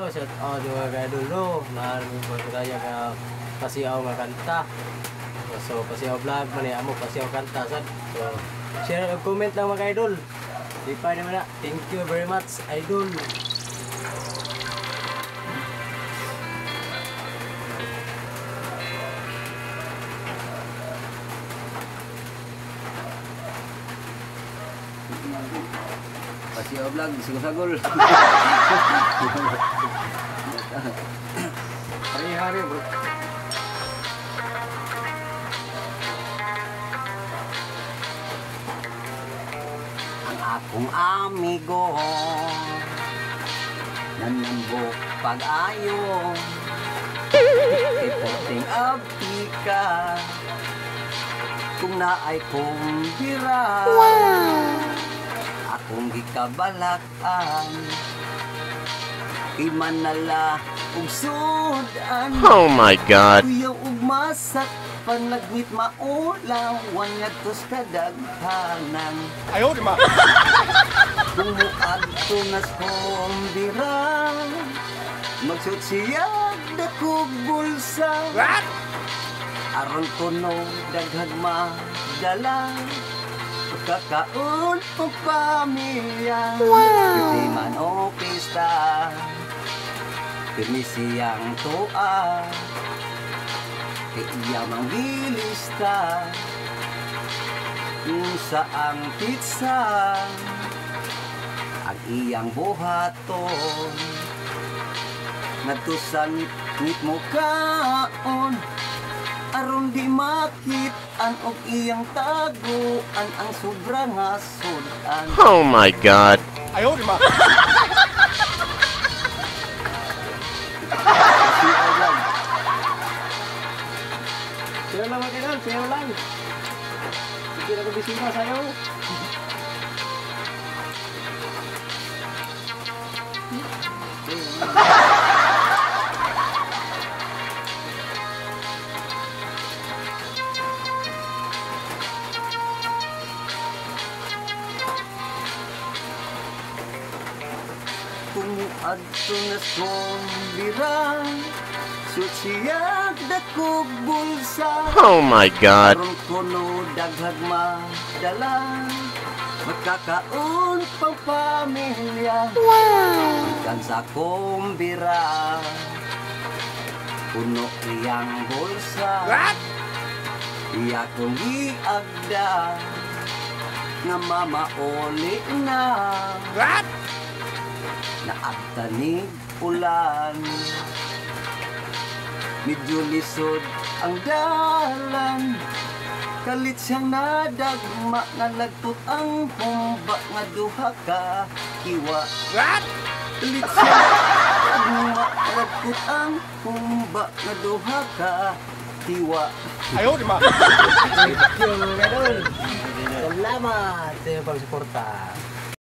Oh, shout out mga ka-idol, no? Maraming kaya nga pasiyaw nga kanta. So, pasiyaw vlog man eh, amo pasiyaw kanta sad. So, share and comment lang mga ka-idol. Di pa naman na. Thank you very much, idol. Pasiyaw vlog, sigol-sagol. Hari-hari bro. Ang akong amigo nanambok pag-ayo iporting abdi ka kung naay kong hira akong gikabalakan imanala ug sudan. Oh my God. Kuyaw ug masak panlagmit maulawan ngadtos kadaghanan. Ayaw di ma. Kung muadto nas kumbira magsutsiyag dakog bulsa. What? Aron tunog daghag madala kakaon o pamilya. Hindi man o pista pirmi siyang tua kay iya manggilista sa ang pizza ang iyang buhaton ngadto sa ngit mo kaon aron di makit-an og iyang taguan ang sobra nga sudan. Oh my God. Ayaw di ma. Sayo lang mga ka-idol, sayo lang. Hindi na ko bisita sa'yo. Kung adto na sombirang sutsiyag dakog bulsa. Oh my God. Aron kuno daghag madala magkakaon pang pamilya. Ikan sa kumbira puno iyang bulsa. What? Iya kong giagda nga mamauli na. What? Naagtanig ulan medyo lisod ang dalan kalit siyang nadagma nga lagpot ang humba nga duha ka kiwa. What? Kalit siyang nadagma lagpot ang humba nga duha ka kiwa. Ayaw di ma. Thank you mga ka-idol. Salamat sa iyong pagsuporta.